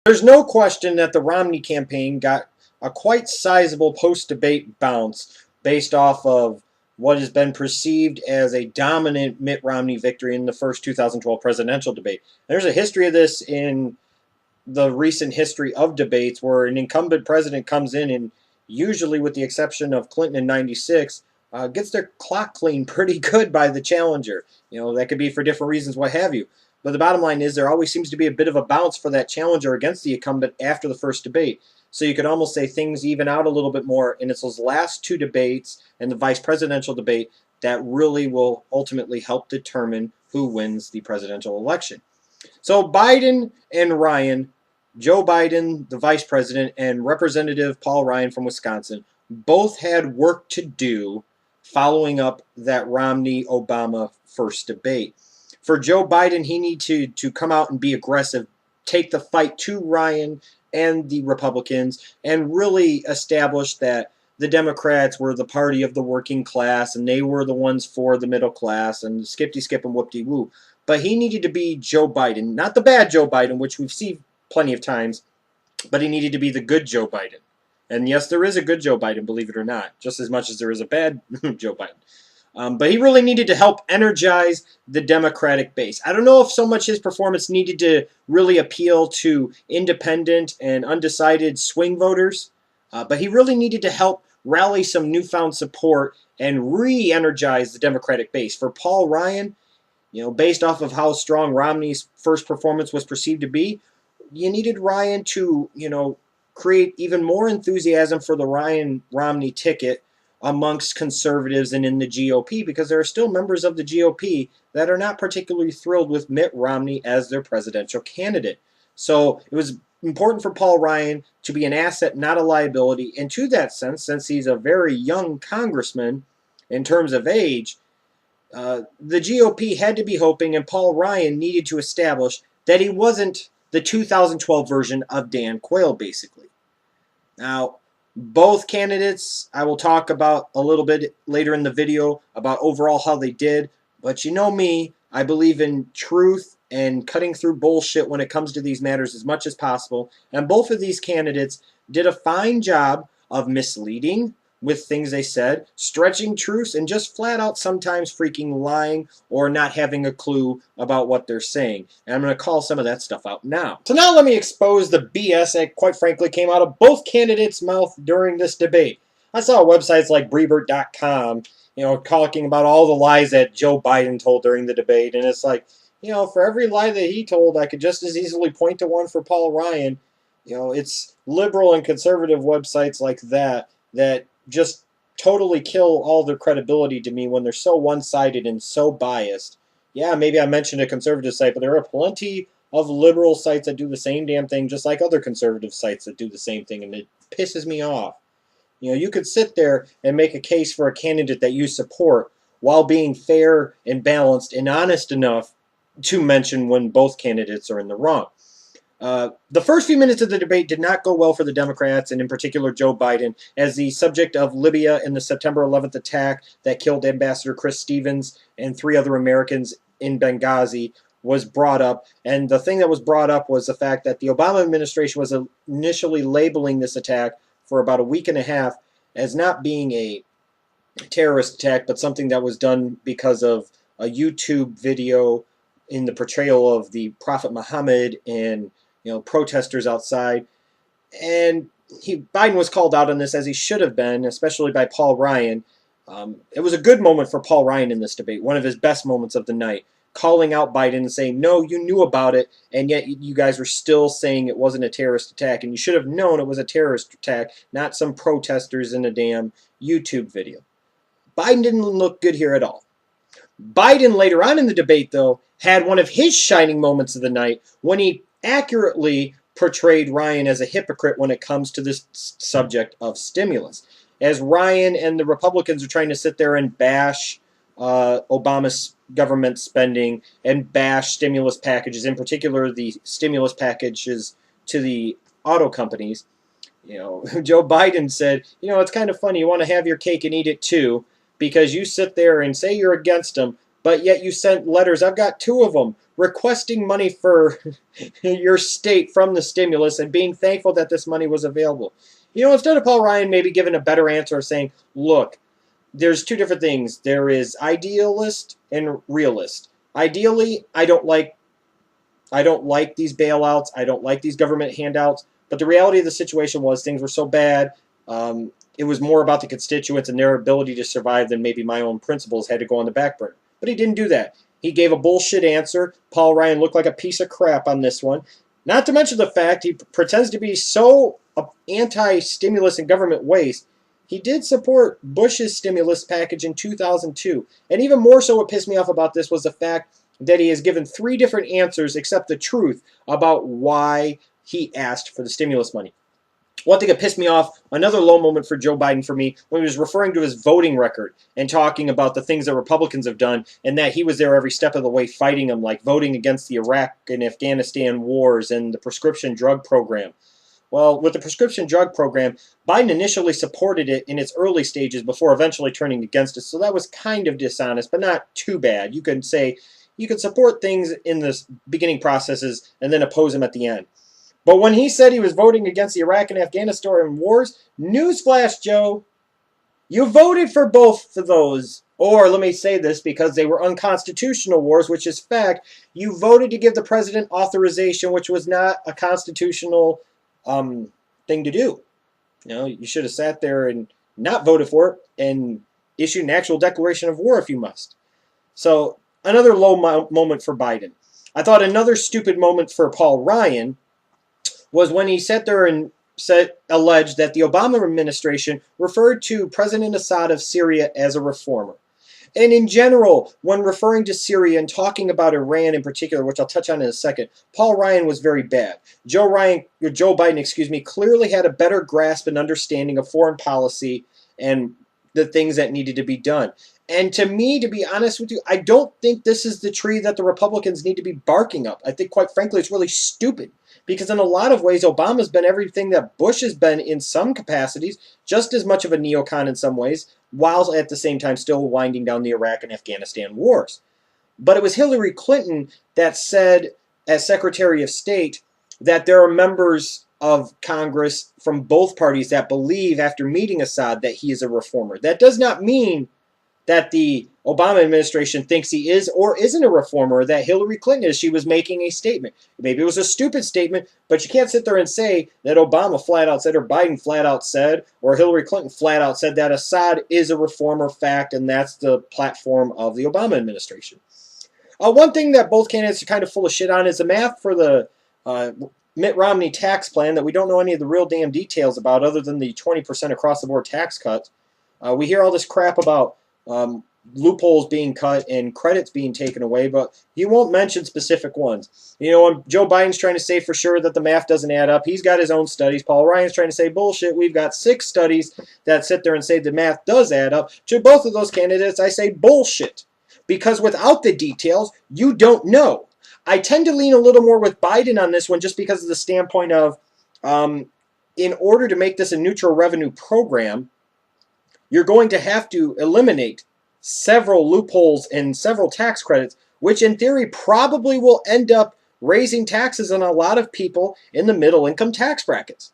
There's no question that the Romney campaign got a quite sizable post-debate bounce based off of what has been perceived as a dominant Mitt Romney victory in the first 2012 presidential debate. There's a history of this in the recent history of debates where an incumbent president comes in and usually, with the exception of Clinton in 96, gets their clock cleaned pretty good by the challenger. That could be for different reasons, what have you. But the bottom line is there always seems to be a bit of a bounce for that challenger against the incumbent after the first debate. So you could almost say things even out a little bit more, and it's those last two debates and the vice presidential debate that really will ultimately help determine who wins the presidential election. So Biden and Ryan, Joe Biden, the vice president, and Representative Paul Ryan from Wisconsin, both had work to do following up that Romney-Obama first debate. For Joe Biden, he needed to come out and be aggressive, take the fight to Ryan and the Republicans, and really establish that the Democrats were the party of the working class, and they were the ones for the middle class, and skip and whoop-de-woo. But he needed to be Joe Biden, not the bad Joe Biden, which we've seen plenty of times, but he needed to be the good Joe Biden. And yes, there is a good Joe Biden, believe it or not, just as much as there is a bad Joe Biden. But he really needed to help energize the Democratic base. I don't know if so much his performance needed to really appeal to independent and undecided swing voters, but he really needed to help rally some newfound support and re-energize the Democratic base. For Paul Ryan, based off of how strong Romney's first performance was perceived to be, you needed Ryan to, create even more enthusiasm for the Ryan-Romney ticket amongst conservatives and in the GOP, because there are still members of the GOP that are not particularly thrilled with Mitt Romney as their presidential candidate. So it was important for Paul Ryan to be an asset, not a liability. And to that sense, since he's a very young congressman in terms of age, the GOP had to be hoping, and Paul Ryan needed to establish that he wasn't the 2012 version of Dan Quayle, basically. Now, both candidates I will talk about a little bit later in the video about overall how they did, but you know me, I believe in truth and cutting through bullshit when it comes to these matters as much as possible, and both of these candidates did a fine job of misleading with things they said, stretching truths, and just flat out sometimes freaking lying or not having a clue about what they're saying. And I'm going to call some of that stuff out now. So now let me expose the BS that quite frankly came out of both candidates' mouth during this debate. I saw websites like Breitbart.com, talking about all the lies that Joe Biden told during the debate, and it's like, for every lie that he told, I could just as easily point to one for Paul Ryan. It's liberal and conservative websites like that just totally kill all their credibility to me when they're so one-sided and so biased. Yeah, maybe I mentioned a conservative site, but there are plenty of liberal sites that do the same damn thing, just like other conservative sites that do the same thing, and it pisses me off. You could sit there and make a case for a candidate that you support while being fair and balanced and honest enough to mention when both candidates are in the wrong. The first few minutes of the debate did not go well for the Democrats, and in particular Joe Biden, as the subject of Libya and the September 11th attack that killed Ambassador Chris Stevens and 3 other Americans in Benghazi was brought up. And the thing that was brought up was the fact that the Obama administration was initially labeling this attack for about a week and a half as not being a terrorist attack, but something that was done because of a YouTube video in the portrayal of the Prophet Muhammad and protesters outside. And Biden was called out on this, as he should have been, especially by Paul Ryan. It was a good moment for Paul Ryan in this debate, one of his best moments of the night, calling out Biden and saying, no, you knew about it, and yet you guys were still saying it wasn't a terrorist attack, and you should have known it was a terrorist attack, not some protesters in a damn YouTube video. Biden didn't look good here at all. Biden, later on in the debate, though, had one of his shining moments of the night when he accurately portrayed Ryan as a hypocrite when it comes to this subject of stimulus. As Ryan and the Republicans are trying to sit there and bash Obama's government spending and bash stimulus packages, in particular the stimulus packages to the auto companies, Joe Biden said, it's kind of funny, you want to have your cake and eat it too, because you sit there and say you're against them, but yet you sent letters. I've got 2 of them requesting money for your state from the stimulus and being thankful that this money was available. Instead of Paul Ryan maybe giving a better answer of saying, look, there's 2 different things. There is idealist and realist. Ideally, I don't like these bailouts. I don't like these government handouts. But the reality of the situation was things were so bad. It was more about the constituents and their ability to survive than maybe my own principles had to go on the back burner. But he didn't do that. He gave a bullshit answer. Paul Ryan looked like a piece of crap on this one. Not to mention the fact he pretends to be so anti-stimulus and government waste. He did support Bush's stimulus package in 2002. And even more so, what pissed me off about this was the fact that he has given 3 different answers except the truth about why he asked for the stimulus money. One thing that pissed me off, another low moment for Joe Biden for me, when he was referring to his voting record and talking about the things that Republicans have done and that he was there every step of the way fighting them, like voting against the Iraq and Afghanistan wars and the prescription drug program. Well, with the prescription drug program, Biden initially supported it in its early stages before eventually turning against it, so that was kind of dishonest, but not too bad. You could say you could support things in the beginning processes and then oppose them at the end. But when he said he was voting against the Iraq and Afghanistan wars, newsflash, Joe, you voted for both of those. Or let me say this, because they were unconstitutional wars, which is fact, you voted to give the president authorization, which was not a constitutional thing to do. You should have sat there and not voted for it and issued an actual declaration of war if you must. So another low moment for Biden. I thought another stupid moment for Paul Ryan was when he sat there and alleged that the Obama administration referred to President Assad of Syria as a reformer. And in general, when referring to Syria and talking about Iran in particular, which I'll touch on in a second, Paul Ryan was very bad. Joe Biden, clearly had a better grasp and understanding of foreign policy and the things that needed to be done. And to me, to be honest with you, I don't think this is the tree that the Republicans need to be barking up. I think, quite frankly, it's really stupid. Because in a lot of ways, Obama's been everything that Bush has been in some capacities, just as much of a neocon in some ways, while at the same time still winding down the Iraq and Afghanistan wars. But it was Hillary Clinton that said, as Secretary of State, that there are members of Congress from both parties that believe, after meeting Assad, that he is a reformer. That does not mean that the Obama administration thinks he is or isn't a reformer, that Hillary Clinton is. She was making a statement. Maybe it was a stupid statement, but you can't sit there and say that Obama flat out said, or Biden flat out said, or Hillary Clinton flat out said that Assad is a reformer fact, and that's the platform of the Obama administration. One thing that both candidates are kind of full of shit on is the math for the Mitt Romney tax plan that we don't know any of the real damn details about other than the 20% across-the-board tax cut. We hear all this crap about loopholes being cut and credits being taken away, but he won't mention specific ones. When Joe Biden's trying to say for sure that the math doesn't add up, he's got his own studies. Paul Ryan's trying to say bullshit. We've got 6 studies that sit there and say the math does add up. To both of those candidates, I say bullshit. Because without the details, you don't know. I tend to lean a little more with Biden on this one just because of the standpoint of, in order to make this a neutral revenue program, you're going to have to eliminate several loopholes and several tax credits, which in theory probably will end up raising taxes on a lot of people in the middle income tax brackets.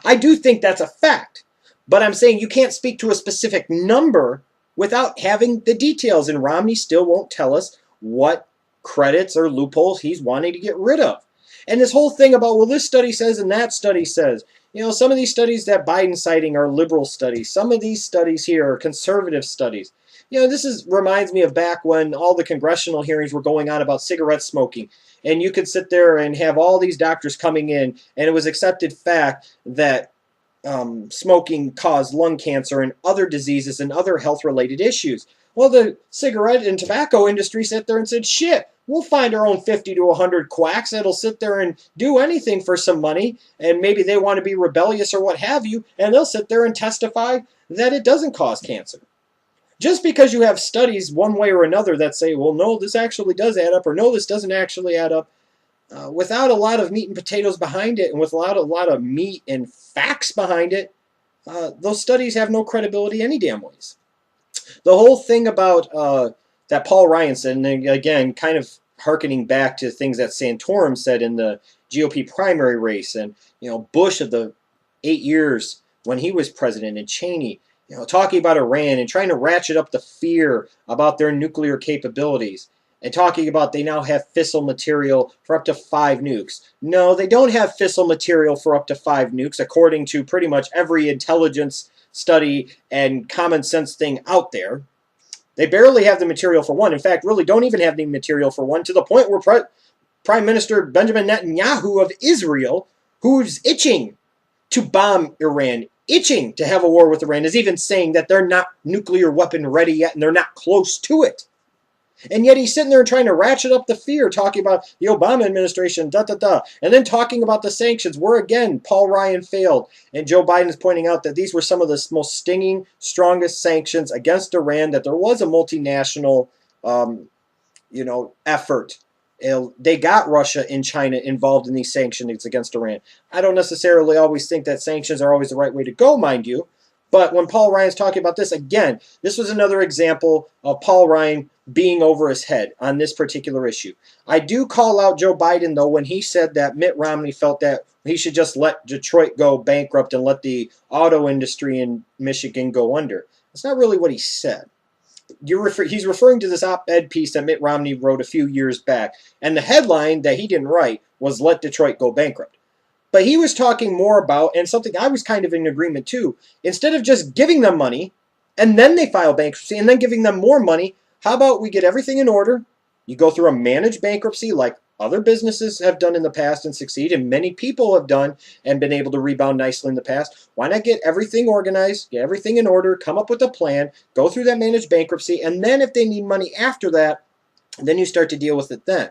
I do think that's a fact, but I'm saying you can't speak to a specific number without having the details, and Romney still won't tell us what credits or loopholes he's wanting to get rid of. And this whole thing about, well, this study says and that study says, some of these studies that Biden's citing are liberal studies. Some of these studies here are conservative studies. This reminds me of back when all the congressional hearings were going on about cigarette smoking. And you could sit there and have all these doctors coming in, and it was accepted fact that smoking caused lung cancer and other diseases and other health-related issues. Well, the cigarette and tobacco industry sat there and said, shit, we'll find our own 50 to 100 quacks that'll sit there and do anything for some money, and maybe they want to be rebellious or what have you, and they'll sit there and testify that it doesn't cause cancer. Just because you have studies one way or another that say, well, no, this actually does add up, or no, this doesn't actually add up, without a lot of meat and potatoes behind it, and without a lot of meat and facts behind it, those studies have no credibility any damn ways. The whole thing about that Paul Ryan said, and again, kind of hearkening back to things that Santorum said in the GOP primary race, and Bush of the 8 years when he was president, and Cheney, talking about Iran and trying to ratchet up the fear about their nuclear capabilities, and talking about they now have fissile material for up to 5 nukes. No, they don't have fissile material for up to 5 nukes, according to pretty much every intelligence study and common sense thing out there. They barely have the material for one. In fact, really don't even have any material for one, to the point where Prime Minister Benjamin Netanyahu of Israel, who's itching to bomb Iran, itching to have a war with Iran, is even saying that they're not nuclear weapon ready yet and they're not close to it. And yet he's sitting there trying to ratchet up the fear, talking about the Obama administration, and then talking about the sanctions, where again, Paul Ryan failed. And Joe Biden's pointing out that these were some of the most stinging, strongest sanctions against Iran, that there was a multinational, effort. They got Russia and China involved in these sanctions against Iran. I don't necessarily always think that sanctions are always the right way to go, mind you. But when Paul Ryan's talking about this, again, this was another example of Paul Ryan being over his head on this particular issue. I do call out Joe Biden, though, when he said that Mitt Romney felt that he should just let Detroit go bankrupt and let the auto industry in Michigan go under. That's not really what he said. He's referring to this op-ed piece that Mitt Romney wrote a few years back, and the headline that he didn't write was "Let Detroit Go Bankrupt." But he was talking more about, and something I was kind of in agreement too, instead of just giving them money and then they file bankruptcy and then giving them more money, how about we get everything in order? You go through a managed bankruptcy like other businesses have done in the past and succeed, and many people have done and been able to rebound nicely in the past. Why not get everything organized, get everything in order, come up with a plan, go through that managed bankruptcy, and then if they need money after that, then you start to deal with it then.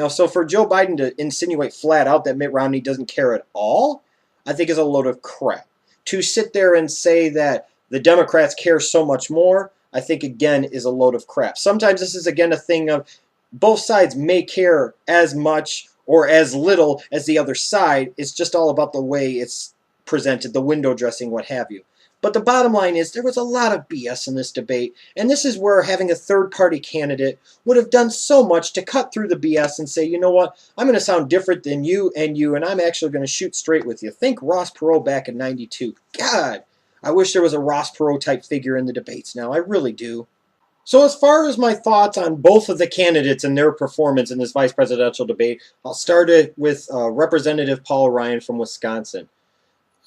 So for Joe Biden to insinuate flat out that Mitt Romney doesn't care at all, I think is a load of crap. To sit there and say that the Democrats care so much more, I think, again, is a load of crap. Sometimes this is, again, a thing of both sides may care as much or as little as the other side. It's just all about the way it's presented, the window dressing, what have you. But the bottom line is there was a lot of BS in this debate, and this is where having a third-party candidate would have done so much to cut through the BS and say, you know what, I'm going to sound different than you, and I'm actually going to shoot straight with you. Think Ross Perot back in '92. God, I wish there was a Ross Perot type figure in the debates now. I really do. So as far as my thoughts on both of the candidates and their performance in this vice presidential debate, I'll start it with Representative Paul Ryan from Wisconsin.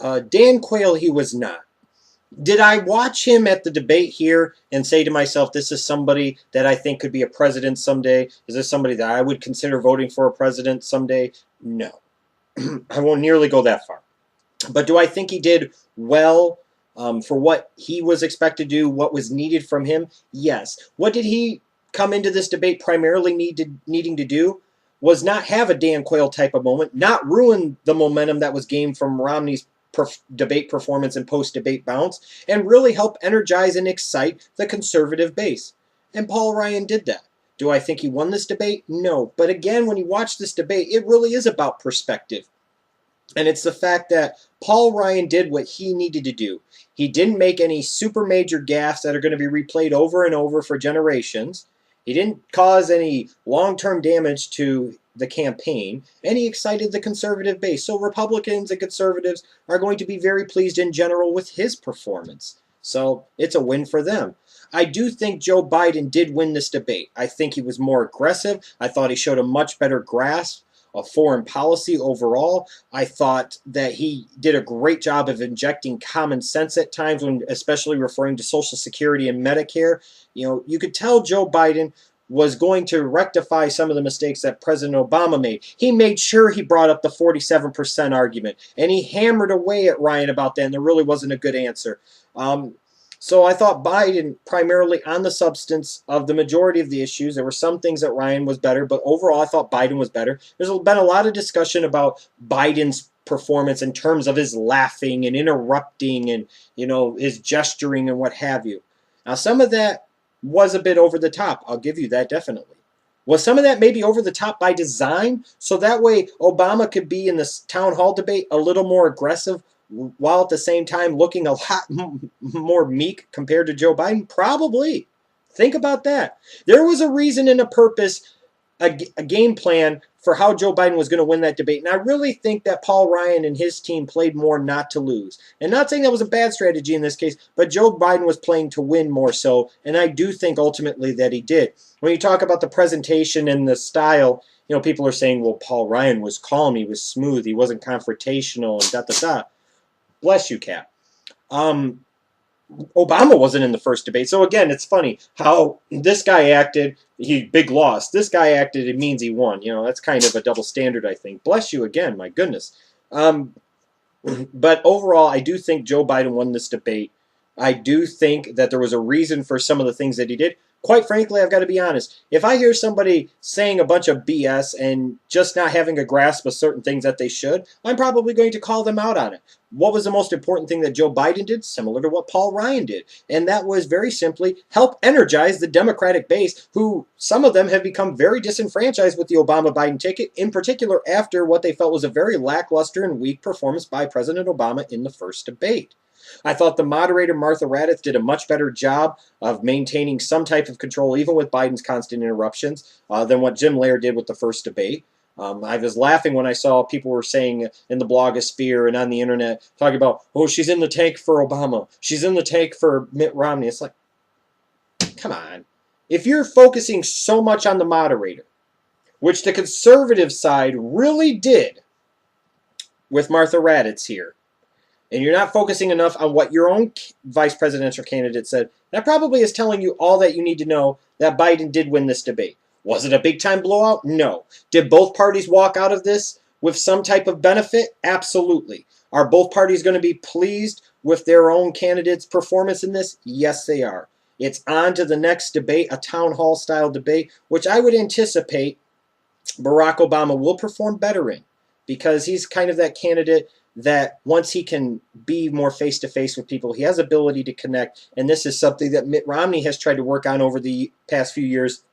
Dan Quayle, he was not. Did I watch him at the debate here and say to myself, this is somebody that I think could be a president someday? Is this somebody that I would consider voting for a president someday? No. I won't nearly go that far. But do I think he did well for what he was expected to do, what was needed from him? Yes. What did he come into this debate primarily needing to do? Was not have a Dan Quayle type of moment, not ruin the momentum that was gained from Romney's debate performance and post-debate bounce, and really help energize and excite the conservative base. And Paul Ryan did that. Do I think he won this debate? No. But again, when you watch this debate, it really is about perspective. And it's the fact that Paul Ryan did what he needed to do. He didn't make any super major gaffes that are going to be replayed over and over for generations. He didn't cause any long-term damage to the campaign, and he excited the conservative base. So Republicans and conservatives are going to be very pleased in general with his performance. So it's a win for them. I do think Joe Biden did win this debate. I think he was more aggressive. I thought he showed a much better grasp of foreign policy overall. I thought that he did a great job of injecting common sense at times, when especially referring to Social Security and Medicare. You could tell Joe Biden was going to rectify some of the mistakes that President Obama made. He made sure he brought up the 47% argument, and he hammered away at Ryan about that, and there really wasn't a good answer. So I thought Biden, primarily on the substance of the majority of the issues, there were some things that Ryan was better, but overall I thought Biden was better. There's been a lot of discussion about Biden's performance in terms of his laughing and interrupting and, his gesturing and what have you. Now, some of that was a bit over the top. I'll give you that, definitely. Was some of that maybe over the top by design? So that way Obama could be in this town hall debate a little more aggressive, while at the same time looking a lot more meek compared to Joe Biden? Probably. Think about that. There was a reason and a purpose, a game plan for how Joe Biden was going to win that debate. And I really think that Paul Ryan and his team played more not to lose. And not saying that was a bad strategy in this case, but Joe Biden was playing to win more so. And I do think ultimately that he did. When you talk about the presentation and the style, people are saying, well, Paul Ryan was calm, he was smooth, he wasn't confrontational, and da-da-da. Bless you, Cap. Obama wasn't in the first debate. So again, it's funny how this guy acted, he big loss. This guy acted, it means he won. That's kind of a double standard, I think. Bless you again, my goodness. But overall, I do think Joe Biden won this debate. I do think that there was a reason for some of the things that he did. Quite frankly, I've got to be honest. If I hear somebody saying a bunch of BS and just not having a grasp of certain things that they should, I'm probably going to call them out on it. What was the most important thing that Joe Biden did? Similar to what Paul Ryan did. And that was very simply help energize the Democratic base, who some of them have become very disenfranchised with the Obama-Biden ticket, in particular after what they felt was a very lackluster and weak performance by President Obama in the first debate. I thought the moderator, Martha Raddatz, did a much better job of maintaining some type of control, even with Biden's constant interruptions, than what Jim Laird did with the first debate. I was laughing when I saw people were saying in the blogosphere and on the internet, talking about, oh, she's in the tank for Obama. She's in the tank for Mitt Romney. It's like, come on. If you're focusing so much on the moderator, which the conservative side really did with Martha Raddatz here, and you're not focusing enough on what your own vice presidential candidate said, that probably is telling you all that you need to know that Biden did win this debate. Was it a big-time blowout? No. Did both parties walk out of this with some type of benefit? Absolutely. Are both parties going to be pleased with their own candidate's performance in this? Yes, they are. It's on to the next debate, a town hall-style debate, which I would anticipate Barack Obama will perform better in, because he's kind of that candidate that once he can be more face-to-face with people, he has ability to connect, and this is something that Mitt Romney has tried to work on over the past few years,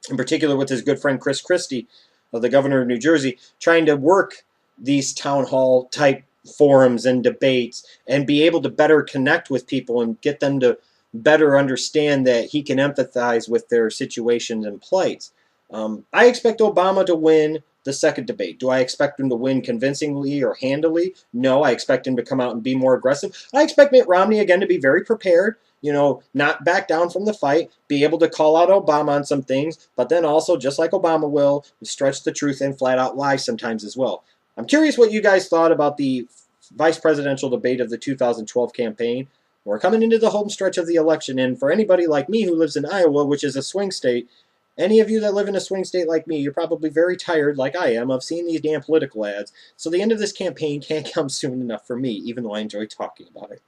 in particular with his good friend Chris Christie, the governor of New Jersey, trying to work these town hall type forums and debates and be able to better connect with people and get them to better understand that he can empathize with their situations and plights. I expect Obama to win the second debate. Do I expect him to win convincingly or handily? No, I expect him to come out and be more aggressive. I expect Mitt Romney, again, to be very prepared, not back down from the fight, be able to call out Obama on some things, but then also, just like Obama will, stretch the truth and flat out lie sometimes as well. I'm curious what you guys thought about the vice presidential debate of the 2012 campaign. We're coming into the home stretch of the election, and for anybody like me who lives in Iowa, which is a swing state, any of you that live in a swing state like me, you're probably very tired, like I am, of seeing these damn political ads. So the end of this campaign can't come soon enough for me, even though I enjoy talking about it.